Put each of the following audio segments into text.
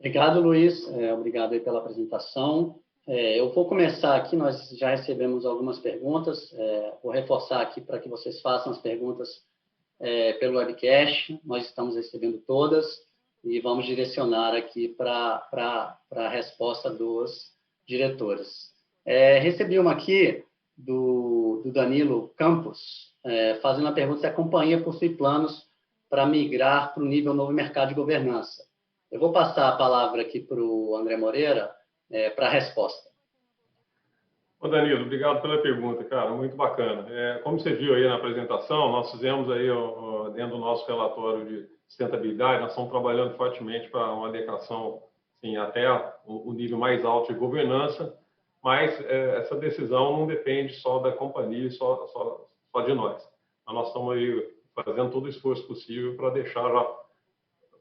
Obrigado, Luiz. Obrigado aí pela apresentação. Eu vou começar aqui, nós já recebemos algumas perguntas. Vou reforçar aqui para que vocês façam as perguntas pelo webcast. Nós estamos recebendo todas e vamos direcionar aqui para a resposta dos diretores. Recebi uma aqui do Danilo Campos, fazendo a pergunta se a companhia possui planos para migrar para o nível novo mercado de governança. Eu vou passar a palavra aqui para o André Moreira para a resposta. Ô Danilo, obrigado pela pergunta, cara, muito bacana. Como você viu aí na apresentação, nós fizemos aí, dentro do nosso relatório de sustentabilidade, nós estamos trabalhando fortemente para uma adequação assim, até o nível mais alto de governança, mas essa decisão não depende só da companhia, só de nós. Nós estamos aí fazendo todo o esforço possível para deixar já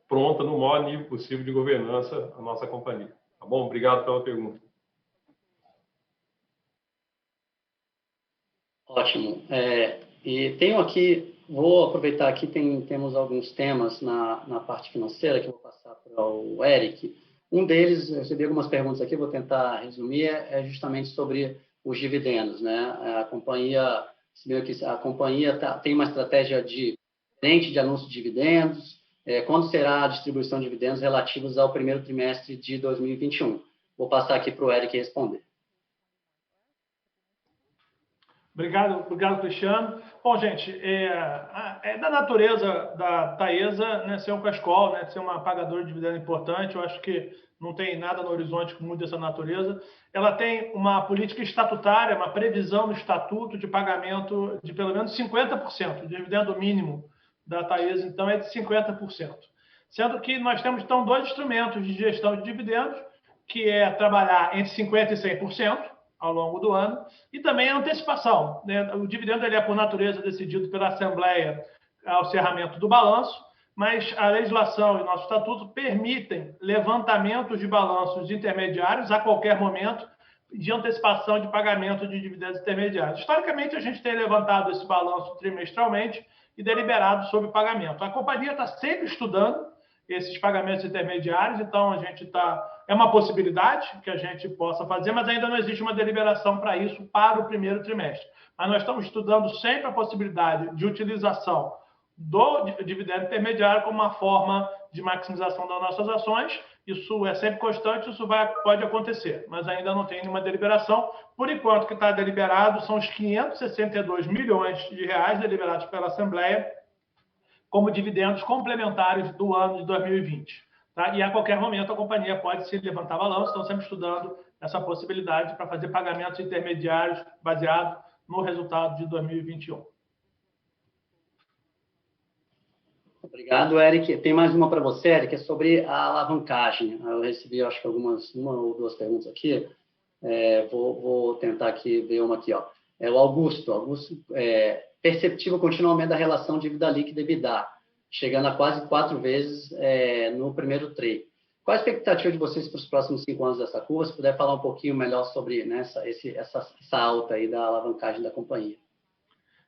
pronta no maior nível possível de governança a nossa companhia. Tá bom? Obrigado pela pergunta. Ótimo. E tenho aqui, vou aproveitar aqui, temos alguns temas na parte financeira que eu vou passar para o Eric. Um deles, eu recebi algumas perguntas aqui, vou tentar resumir, é justamente sobre os dividendos, né? A companhia tem uma estratégia diferente de anúncio de dividendos. Quando será a distribuição de dividendos relativos ao primeiro trimestre de 2021? Vou passar aqui para o Eric responder. Obrigado, Cristiano. Bom, gente, é da natureza da Taesa, né, ser um cash call, né, ser uma pagadora de dividendo importante. Eu acho que não tem nada no horizonte com muito dessa natureza. Ela tem uma política estatutária, uma previsão no estatuto de pagamento de pelo menos 50%. O dividendo mínimo da Taesa, então, é de 50%. Sendo que nós temos, então, dois instrumentos de gestão de dividendos, que é trabalhar entre 50% e 100%, ao longo do ano, e também a antecipação, né? O dividendo ele é, por natureza, decidido pela Assembleia ao cerramento do balanço, mas a legislação e o nosso estatuto permitem levantamentos de balanços intermediários a qualquer momento de antecipação de pagamento de dividendos intermediários. Historicamente, a gente tem levantado esse balanço trimestralmente e deliberado sobre pagamento. A companhia está sempre estudando esses pagamentos intermediários, então a gente é uma possibilidade que a gente possa fazer, mas ainda não existe uma deliberação para isso para o primeiro trimestre. Mas nós estamos estudando sempre a possibilidade de utilização do dividendo intermediário como uma forma de maximização das nossas ações. Isso é sempre constante, isso pode acontecer, mas ainda não tem nenhuma deliberação. Por enquanto, o que está deliberado são os 562 milhões de reais deliberados pela Assembleia como dividendos complementares do ano de 2020. Tá? E a qualquer momento a companhia pode se levantar balanço, estão sempre estudando essa possibilidade para fazer pagamentos intermediários baseados no resultado de 2021. Obrigado, Eric. Tem mais uma para você, Eric, é sobre a alavancagem. Eu recebi, acho que uma ou duas perguntas aqui. Vou tentar aqui ver uma aqui. O Augusto, perceptível continuamente da relação dívida líquida e EBITDA, chegando a quase 4 vezes no primeiro TRI. Qual a expectativa de vocês para os próximos 5 anos dessa curva? Se puder falar um pouquinho melhor sobre, né, essa alta aí da alavancagem da companhia.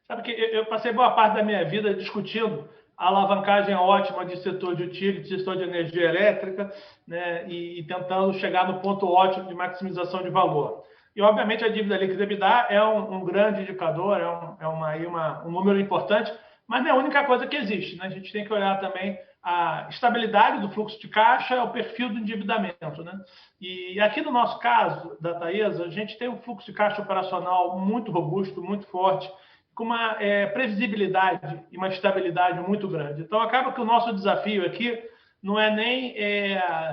Sabe que eu passei boa parte da minha vida discutindo a alavancagem ótima de setor de utility, setor de energia elétrica, né, e tentando chegar no ponto ótimo de maximização de valor. E, obviamente, a dívida líquida EBITDA é um grande indicador, um número importante, mas não é a única coisa que existe, né? A gente tem que olhar também a estabilidade do fluxo de caixa, o perfil do endividamento, né? E aqui no nosso caso, da Taesa, a gente tem um fluxo de caixa operacional muito robusto, muito forte, com uma previsibilidade e uma estabilidade muito grande. Então, acaba que o nosso desafio aqui não é nem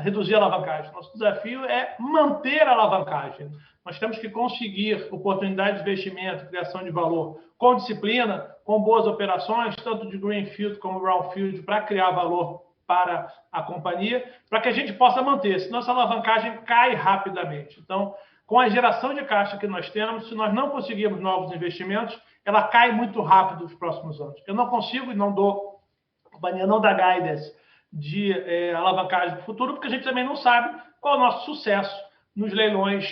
reduzir a alavancagem. Nosso desafio é manter a alavancagem. Nós temos que conseguir oportunidades de investimento, criação de valor, com disciplina, com boas operações, tanto de greenfield como brownfield, para criar valor para a companhia, para que a gente possa manter, senão essa alavancagem cai rapidamente. Então, com a geração de caixa que nós temos, se nós não conseguirmos novos investimentos, ela cai muito rápido nos próximos anos. Eu não consigo e não dou, a companhia não dá guidance de alavancagem do futuro, porque a gente também não sabe qual é o nosso sucesso nos leilões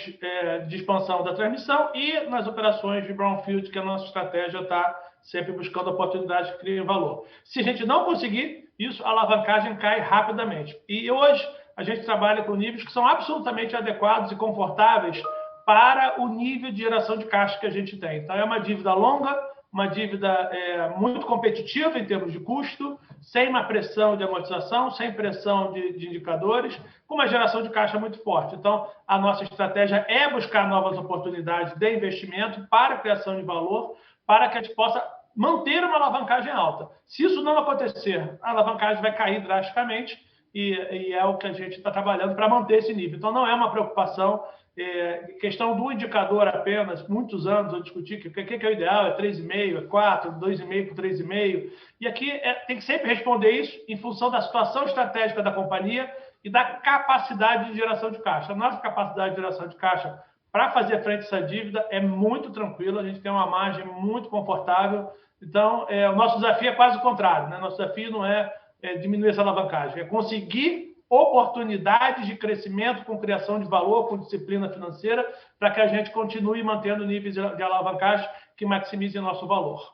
de expansão da transmissão e nas operações de brownfield, que a nossa estratégia está sempre buscando oportunidades que criem valor. Se a gente não conseguir isso, a alavancagem cai rapidamente. E hoje a gente trabalha com níveis que são absolutamente adequados e confortáveis para o nível de geração de caixa que a gente tem. Então, é uma dívida longa, uma dívida muito competitiva em termos de custo, sem uma pressão de amortização, sem pressão de indicadores, com uma geração de caixa muito forte. Então, a nossa estratégia é buscar novas oportunidades de investimento para a criação de valor, para que a gente possa manter uma alavancagem alta. Se isso não acontecer, a alavancagem vai cair drasticamente e é o que a gente está trabalhando para manter esse nível. Então, não é uma preocupação. Questão do indicador apenas, muitos anos eu discuti que o que é o ideal, é 3,5, é 4, 2,5 para 3,5. E aqui tem que sempre responder isso em função da situação estratégica da companhia e da capacidade de geração de caixa. A nossa capacidade de geração de caixa para fazer frente a essa dívida é muito tranquila, a gente tem uma margem muito confortável. Então, o nosso desafio é quase o contrário, né? Nosso desafio não é diminuir essa alavancagem, é conseguir oportunidades de crescimento com criação de valor, com disciplina financeira, para que a gente continue mantendo níveis de alavancagem que maximizem nosso valor.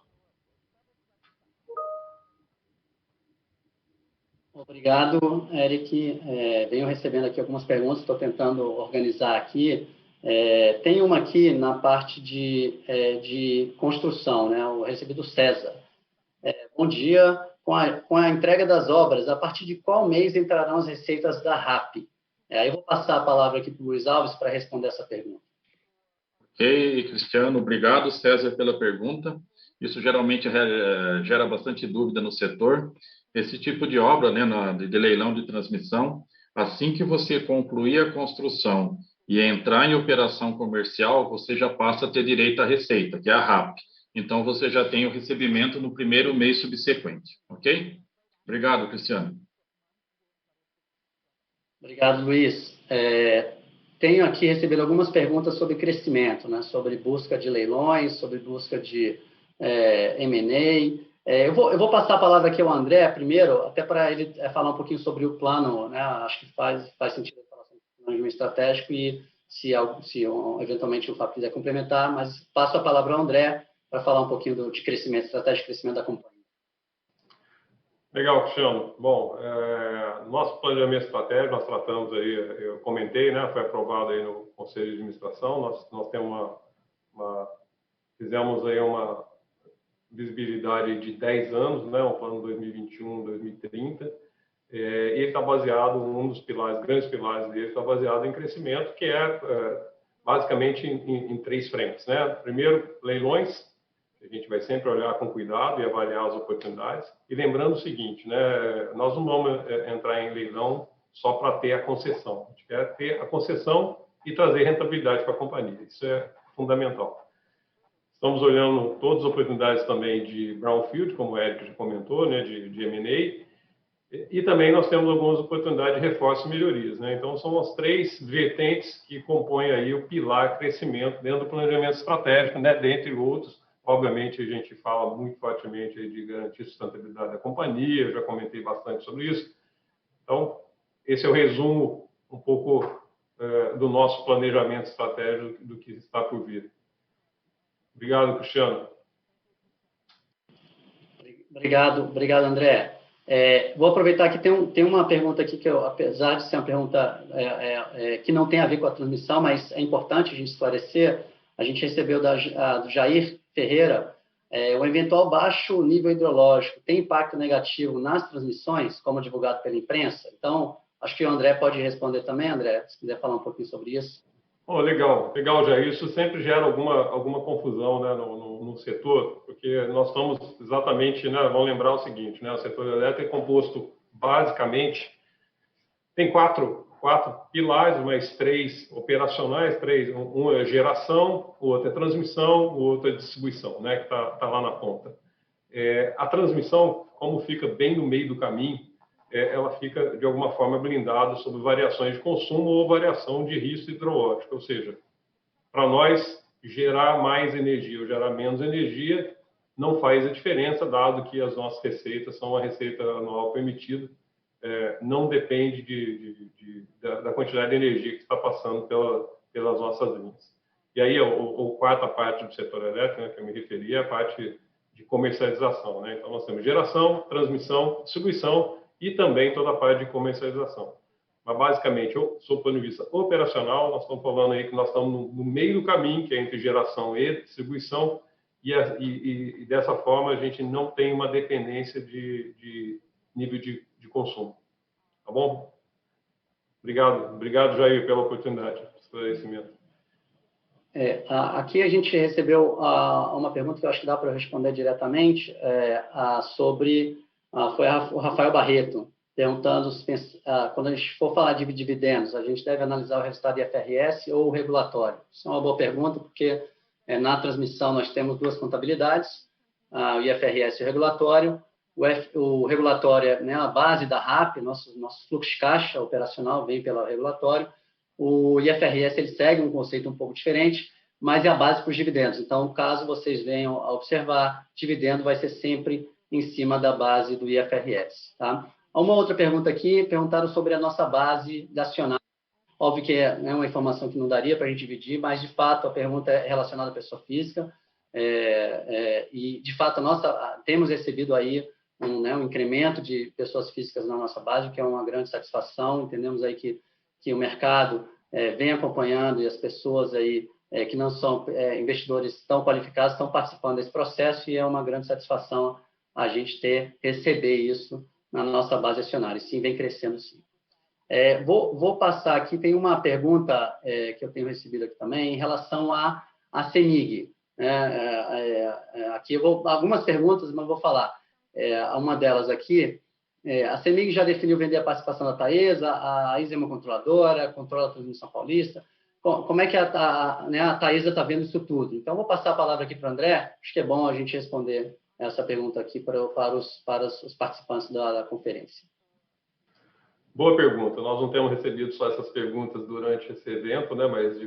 Obrigado, Eric. Venho recebendo aqui algumas perguntas, estou tentando organizar aqui. Tem uma aqui na parte de construção, né? Eu recebi do César. Bom dia. Com a entrega das obras, a partir de qual mês entrarão as receitas da RAP? Aí eu vou passar a palavra aqui para o Luiz Alves para responder essa pergunta. Ok, Cristiano, obrigado, César, pela pergunta. Isso geralmente gera bastante dúvida no setor. Esse tipo de obra, né, de leilão de transmissão, assim que você concluir a construção e entrar em operação comercial, você já passa a ter direito à receita, que é a RAP. Então, você já tem o recebimento no primeiro mês subsequente, ok? Obrigado, Cristiano. Obrigado, Luiz. Tenho aqui recebido algumas perguntas sobre crescimento, né? Sobre busca de leilões, sobre busca de M&A. Eu vou passar a palavra aqui ao André primeiro, até para ele falar um pouquinho sobre o plano, né? Acho que faz sentido falar sobre o planejamento estratégico e se eventualmente o Fábio quiser complementar, mas passo a palavra ao André para falar um pouquinho de crescimento, estratégia de crescimento da companhia. Legal, Cristiano. Bom, nosso planejamento estratégico, nós tratamos aí, eu comentei, né, foi aprovado aí no Conselho de Administração, nós temos fizemos aí uma visibilidade de 10 anos, né, um plano 2021-2030, e ele está baseado, um dos pilares, grandes pilares dele, está baseado em crescimento, que basicamente em três frentes, né? Primeiro, leilões, a gente vai sempre olhar com cuidado e avaliar as oportunidades. E lembrando o seguinte, né, nós não vamos entrar em leilão só para ter a concessão. A gente quer ter a concessão e trazer rentabilidade para a companhia. Isso é fundamental. Estamos olhando todas as oportunidades também de brownfield, como o Eric já comentou, né, de M&A. E também nós temos algumas oportunidades de reforço e melhorias, né? Então, são as três vertentes que compõem aí o pilar crescimento dentro do planejamento estratégico, né, dentre outros. Obviamente, a gente fala muito fortemente de garantir a sustentabilidade da companhia, eu já comentei bastante sobre isso. Então, esse é o resumo um pouco do nosso planejamento estratégico do que está por vir. Obrigado, Cristiano. Obrigado, André. Vou aproveitar que tem uma pergunta aqui que, apesar de ser uma pergunta que não tem a ver com a transmissão, mas é importante a gente esclarecer, a gente recebeu do Jair Ferreira, o eventual baixo nível hidrológico tem impacto negativo nas transmissões, como divulgado pela imprensa? Então, acho que o André pode responder também, André, se quiser falar um pouquinho sobre isso. Oh, legal, Jair. Isso sempre gera alguma confusão, né, no setor, porque nós estamos exatamente, né, vamos lembrar o seguinte, né, o setor elétrico é composto basicamente, tem quatro pilares, mas três operacionais, um é geração, o outro é transmissão, o outro é distribuição, né, que está lá na ponta. A transmissão, como fica bem no meio do caminho, ela fica, de alguma forma, blindada sobre variações de consumo ou variação de risco hidrológico. Ou seja, para nós, gerar mais energia ou gerar menos energia não faz a diferença, dado que as nossas receitas são a receita anual permitida, não depende da quantidade de energia que está passando pelas nossas linhas. E aí, a quarta parte do setor elétrico, né, que eu me referi, é a parte de comercialização, né? Então, nós temos geração, transmissão, distribuição, e também toda a parte de comercialização. Mas, basicamente, sob o ponto de vista operacional, nós estamos falando aí que nós estamos no meio do caminho, que é entre geração e distribuição, e dessa forma a gente não tem uma dependência de nível de consumo. Tá bom? Obrigado, Jair, pela oportunidade, pelo esclarecimento. Aqui a gente recebeu uma pergunta que eu acho que dá para responder diretamente, foi o Rafael Barreto, perguntando quando a gente for falar de dividendos, a gente deve analisar o resultado IFRS ou o regulatório? Isso é uma boa pergunta, porque na transmissão nós temos duas contabilidades, o IFRS e o regulatório. O regulatório é a base da RAP, nosso fluxo de caixa operacional vem pelo regulatório. O IFRS ele segue um conceito um pouco diferente, mas é a base para os dividendos. Então, caso vocês venham a observar, dividendo vai ser sempre em cima da base do IFRS. Tá? Uma outra pergunta aqui, perguntaram sobre a nossa base de acionário. Óbvio que é uma informação que não daria para a gente dividir, mas, de fato, a pergunta é relacionada à pessoa física. E, de fato, temos recebido aí um incremento de pessoas físicas na nossa base, que é uma grande satisfação. Entendemos aí que o mercado vem acompanhando e as pessoas aí que não são investidores tão qualificados estão participando desse processo, e é uma grande satisfação a gente receber isso na nossa base acionária. Sim, vem crescendo, sim. Vou passar aqui, tem uma pergunta que eu tenho recebido aqui também em relação à CEMIG. Aqui algumas perguntas, mas vou falar. Uma delas aqui, a CEMIG já definiu vender a participação da Taesa, a ISA é uma controladora, controla a transmissão paulista. Como é que a Taesa está vendo isso tudo? Então, vou passar a palavra aqui para o André. Acho que é bom a gente responder essa pergunta aqui para os participantes da conferência. Boa pergunta. Nós não temos recebido só essas perguntas durante esse evento, né, mas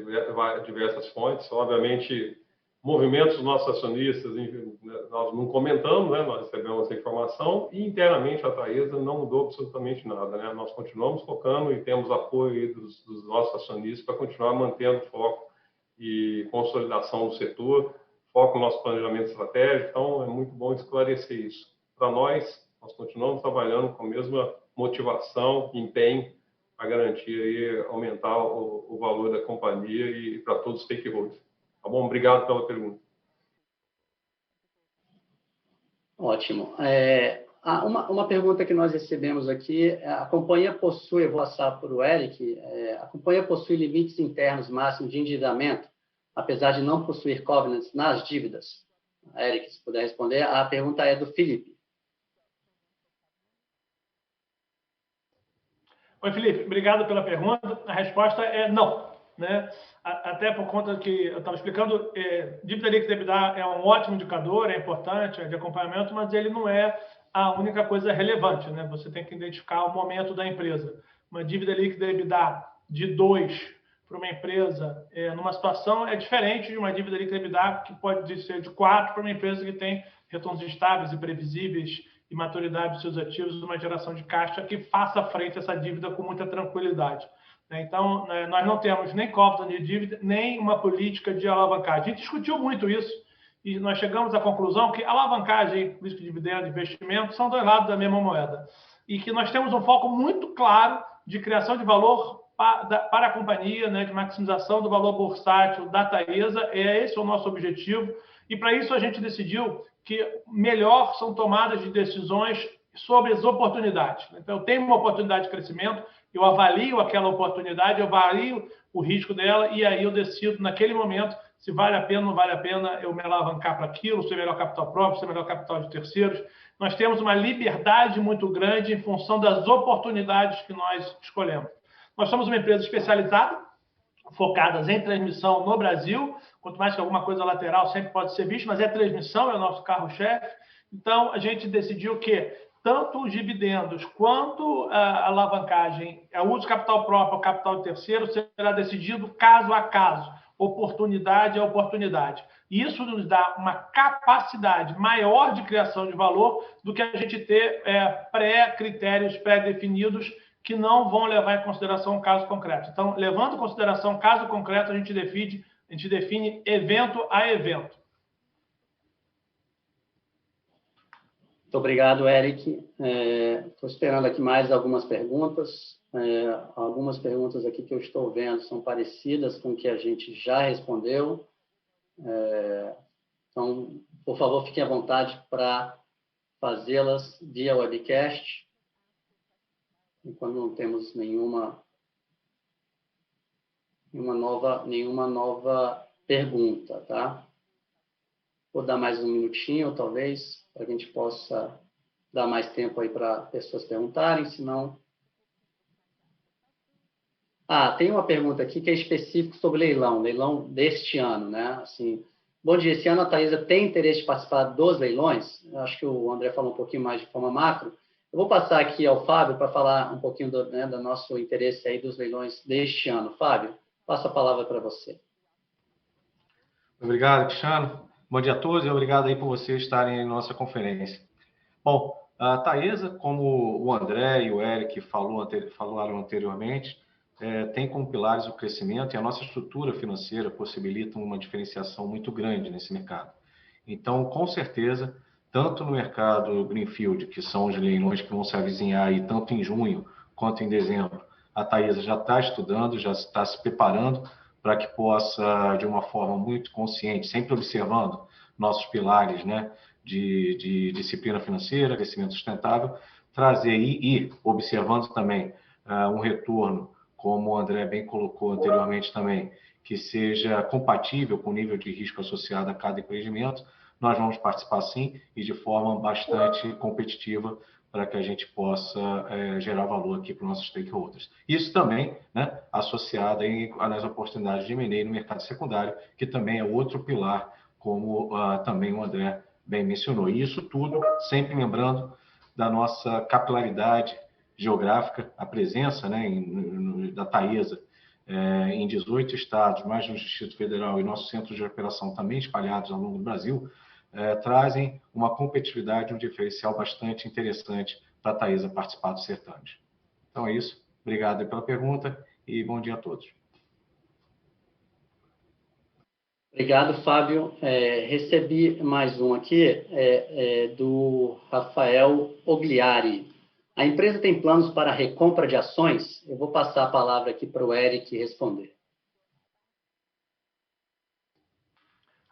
diversas fontes. Obviamente, movimentos dos nossos acionistas, nós não comentamos, né, nós recebemos essa informação, e internamente a Taesa não mudou absolutamente nada. Né? Nós continuamos focando e temos apoio dos nossos acionistas para continuar mantendo foco e consolidação do setor, foco no nosso planejamento estratégico. Então, é muito bom esclarecer isso. Para nós continuamos trabalhando com a mesma motivação, empenho para garantir aí, aumentar o valor da companhia e para todos os stakeholders. Tá bom? Obrigado pela pergunta. Ótimo. Uma pergunta que nós recebemos aqui, a companhia possui, eu vou passar para o Eric, a companhia possui limites internos máximos de endividamento, apesar de não possuir covenants nas dívidas? Eric, se puder responder. A pergunta é do Felipe. Oi, Felipe, obrigado pela pergunta. A resposta é não, né? Até por conta que eu estava explicando, dívida líquida EBITDA é um ótimo indicador, é importante, é de acompanhamento, mas ele não é a única coisa relevante, né? Você tem que identificar o momento da empresa. Uma dívida líquida EBITDA de 2 para uma empresa numa situação é diferente de uma dívida líquida EBITDA que pode ser de 4 para uma empresa que tem retornos estáveis e previsíveis e maturidade dos seus ativos, uma geração de caixa que faça frente a essa dívida com muita tranquilidade. Então, nós não temos nem covenant de dívida, nem uma política de alavancagem. A gente discutiu muito isso e nós chegamos à conclusão que alavancagem, risco de dividendo, investimento, são dois lados da mesma moeda. E que nós temos um foco muito claro de criação de valor para a companhia, né, de maximização do valor bursátil da Taesa. Esse é o nosso objetivo. E, para isso, a gente decidiu que melhor são tomadas de decisões sobre as oportunidades. Então, eu tenho uma oportunidade de crescimento, eu avalio aquela oportunidade, eu avalio o risco dela e aí eu decido, naquele momento, se vale a pena ou não vale a pena eu me alavancar para aquilo, se é melhor capital próprio, se é melhor capital de terceiros. Nós temos uma liberdade muito grande em função das oportunidades que nós escolhemos. Nós somos uma empresa especializada, focadas em transmissão no Brasil, quanto mais que alguma coisa lateral sempre pode ser visto, mas transmissão, é o nosso carro-chefe. Então, a gente decidiu que tanto os dividendos quanto a alavancagem, o uso de capital próprio ou capital de terceiro, será decidido caso a caso, oportunidade a oportunidade. E isso nos dá uma capacidade maior de criação de valor do que a gente ter critérios pré-definidos que não vão levar em consideração o caso concreto. Então, levando em consideração o caso concreto, a gente define evento a evento. Muito obrigado, Eric. Estou esperando aqui mais algumas perguntas. Algumas perguntas aqui que eu estou vendo são parecidas com o que a gente já respondeu. Então, por favor, fiquem à vontade para fazê-las via webcast. Enquanto não temos nenhuma nova pergunta, tá? Vou dar mais um minutinho, talvez, para que a gente possa dar mais tempo aí para pessoas perguntarem, senão... tem uma pergunta aqui que é específica sobre leilão deste ano, né? Assim, bom dia, esse ano a Taesa tem interesse de participar dos leilões? Eu acho que o André falou um pouquinho mais de forma macro. Eu vou passar aqui ao Fábio para falar um pouquinho do nosso interesse aí dos leilões deste ano. Fábio, passo a palavra para você. Obrigado, Cristiano. Bom dia a todos e obrigado aí por vocês estarem em nossa conferência. Bom, a Taesa, como o André e o Eric falaram anteriormente, tem como pilares o crescimento, e a nossa estrutura financeira possibilita uma diferenciação muito grande nesse mercado. Então, com certeza, tanto no mercado Greenfield, que são os leilões que vão se avizinhar aí, tanto em junho quanto em dezembro, a Taesa já está estudando, já está se preparando para que possa, de uma forma muito consciente, sempre observando nossos pilares, né, de disciplina financeira, crescimento sustentável, trazer e observando também um retorno, como o André bem colocou anteriormente também, que seja compatível com o nível de risco associado a cada empreendimento. Nós vamos participar sim e de forma bastante competitiva para que a gente possa gerar valor aqui para os nossos stakeholders. Isso também, né, associado aí às oportunidades de M&A no mercado secundário, que também é outro pilar, como também o André bem mencionou. E isso tudo sempre lembrando da nossa capilaridade geográfica, a presença, né, da Taesa em 18 estados, mais no Distrito Federal e nossos centros de operação também espalhados ao longo do Brasil, trazem uma competitividade, um diferencial bastante interessante para a Taesa participar dos certames. Então é isso. Obrigado pela pergunta e bom dia a todos. Obrigado, Fábio. Recebi mais um aqui, do Rafael Ogliari. A empresa tem planos para recompra de ações? Eu vou passar a palavra aqui para o Eric responder.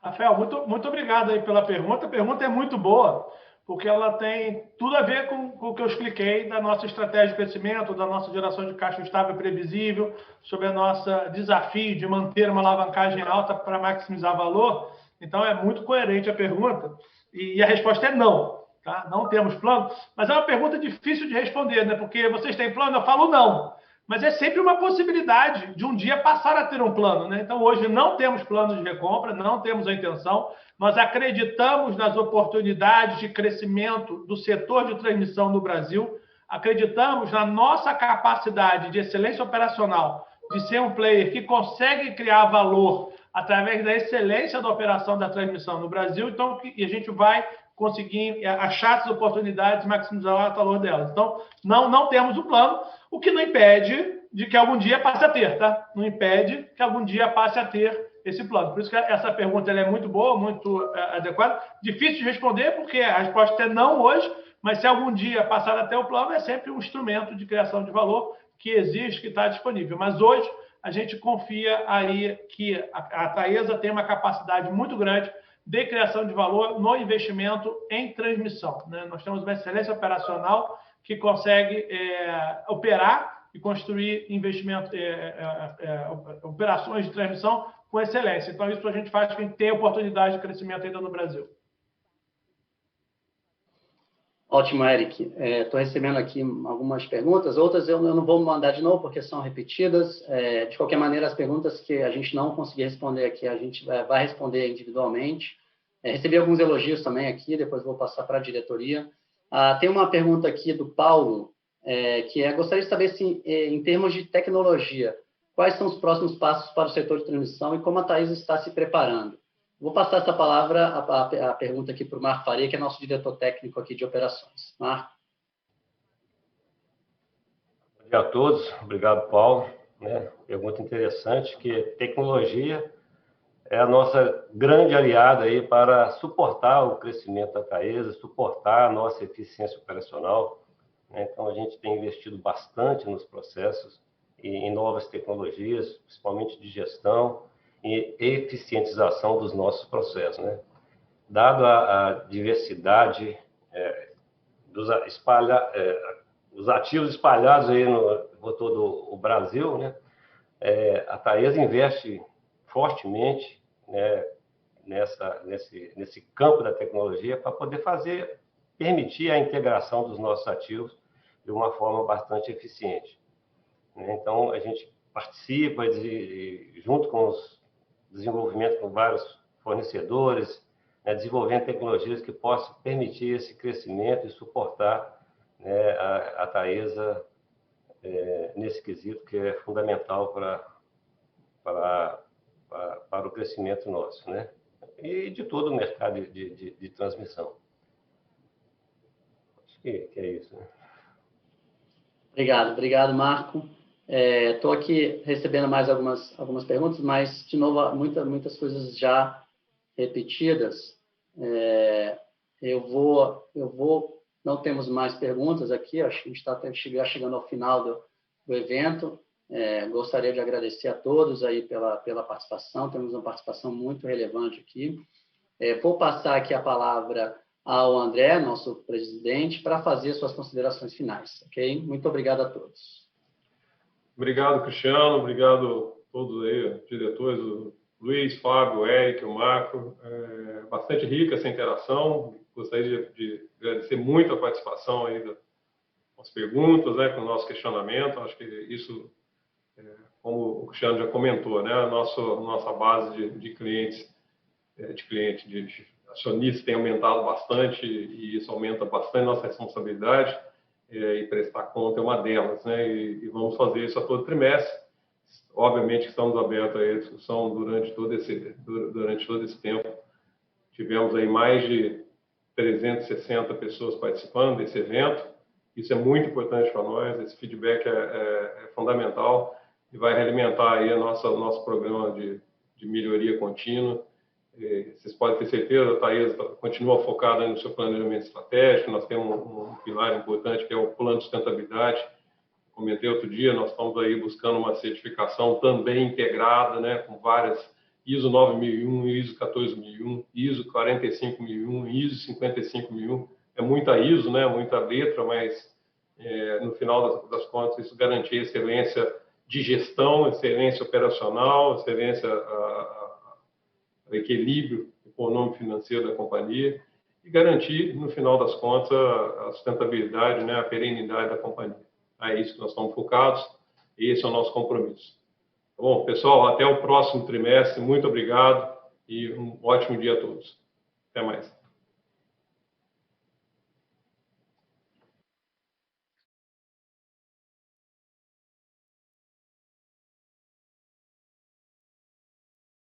Rafael, muito obrigado aí pela pergunta. A pergunta é muito boa, porque ela tem tudo a ver com o que eu expliquei da nossa estratégia de crescimento, da nossa geração de caixa estável e previsível, sobre o nosso desafio de manter uma alavancagem alta para maximizar valor. Então, é muito coerente a pergunta. E a resposta é não. Tá? Não temos plano. Mas é uma pergunta difícil de responder, né? Porque vocês têm plano? Eu falo não. Mas é sempre uma possibilidade de um dia passar a ter um plano, né? Então, hoje não temos plano de recompra, não temos a intenção. Nós acreditamos nas oportunidades de crescimento do setor de transmissão no Brasil, acreditamos na nossa capacidade de excelência operacional, de ser um player que consegue criar valor através da excelência da operação da transmissão no Brasil, então, e a gente vai conseguir achar essas oportunidades e maximizar o valor delas. Então, não temos um plano, o que não impede de que algum dia passe a ter, tá? Não impede que algum dia passe a ter esse plano. Por isso que essa pergunta ela é muito boa, muito adequada. Difícil de responder, porque a resposta é não hoje, mas se algum dia passar a ter o plano, é sempre um instrumento de criação de valor que existe, que está disponível. Mas hoje, a gente confia aí que a Taesa tem uma capacidade muito grande de criação de valor no investimento em transmissão, né? Nós temos uma excelência operacional que consegue operar e construir investimento, operações de transmissão com excelência. Então, isso a gente faz com que tenha oportunidade de crescimento ainda no Brasil. Ótimo, Eric. Estou recebendo aqui algumas perguntas, outras eu não vou mandar de novo porque são repetidas. De qualquer maneira, as perguntas que a gente não conseguir responder aqui, a gente vai responder individualmente. Recebi alguns elogios também aqui, depois vou passar para a diretoria. Tem uma pergunta aqui do Paulo, que gostaria de saber se, em termos de tecnologia, quais são os próximos passos para o setor de transmissão e como a Taesa está se preparando. Vou passar essa palavra, a pergunta aqui para o Marco Faria, que é nosso diretor técnico aqui de operações. Marco. Bom dia a todos. Obrigado, Paulo. Pergunta interessante, que tecnologia é a nossa grande aliada aí para suportar o crescimento da Taesa, suportar a nossa eficiência operacional, né? Então, a gente tem investido bastante nos processos e em novas tecnologias, principalmente de gestão e eficientização dos nossos processos, né? Dado a diversidade os ativos espalhados aí por todo o Brasil, né? A Taesa investe fortemente, né, nesse campo da tecnologia para poder permitir a integração dos nossos ativos de uma forma bastante eficiente, né? Então, a gente participa junto com os desenvolvimentos com vários fornecedores, né, desenvolvendo tecnologias que possam permitir esse crescimento e suportar, né, a Taesa nesse quesito que é fundamental para o crescimento nosso, né? E de todo o mercado de transmissão. Acho que é isso, né? Obrigado, Marco. Estou aqui recebendo mais algumas perguntas, mas, de novo, muitas coisas já repetidas. Não temos mais perguntas aqui, acho que a gente está até chegando ao final do evento. Gostaria de agradecer a todos aí pela participação, temos uma participação muito relevante aqui. Vou passar aqui a palavra ao André, nosso presidente, para fazer suas considerações finais, ok? Muito obrigado a todos. Obrigado, Cristiano, obrigado a todos aí, diretores, o Luiz, Fábio, o Eric, o Marco. Bastante rica essa interação. Gostaria de agradecer muito a participação aí das perguntas, né, com o nosso questionamento. Acho que isso, como o Cristiano já comentou, né, a nossa base de clientes, de acionistas tem aumentado bastante e isso aumenta bastante nossa responsabilidade e prestar conta é uma delas, né, e vamos fazer isso a todo trimestre. Obviamente estamos abertos à discussão durante todo esse tempo. Tivemos aí mais de 360 pessoas participando desse evento. Isso é muito importante para nós, esse feedback é fundamental e vai realimentar aí nosso programa de melhoria contínua. Vocês podem ter certeza, a Taesa continua focada no seu planejamento estratégico, nós temos um pilar importante que é o plano de sustentabilidade. Comentei outro dia, nós estamos aí buscando uma certificação também integrada, né, com várias ISO 9001, ISO 14001, ISO 45001, ISO 55001. É muita ISO, né, muita letra, mas no final das contas isso garantir excelência de gestão, excelência operacional, excelência o equilíbrio econômico financeiro da companhia e garantir, no final das contas, a sustentabilidade, né, a perenidade da companhia. É isso que nós estamos focados e esse é o nosso compromisso. Bom, pessoal, até o próximo trimestre. Muito obrigado e um ótimo dia a todos. Até mais.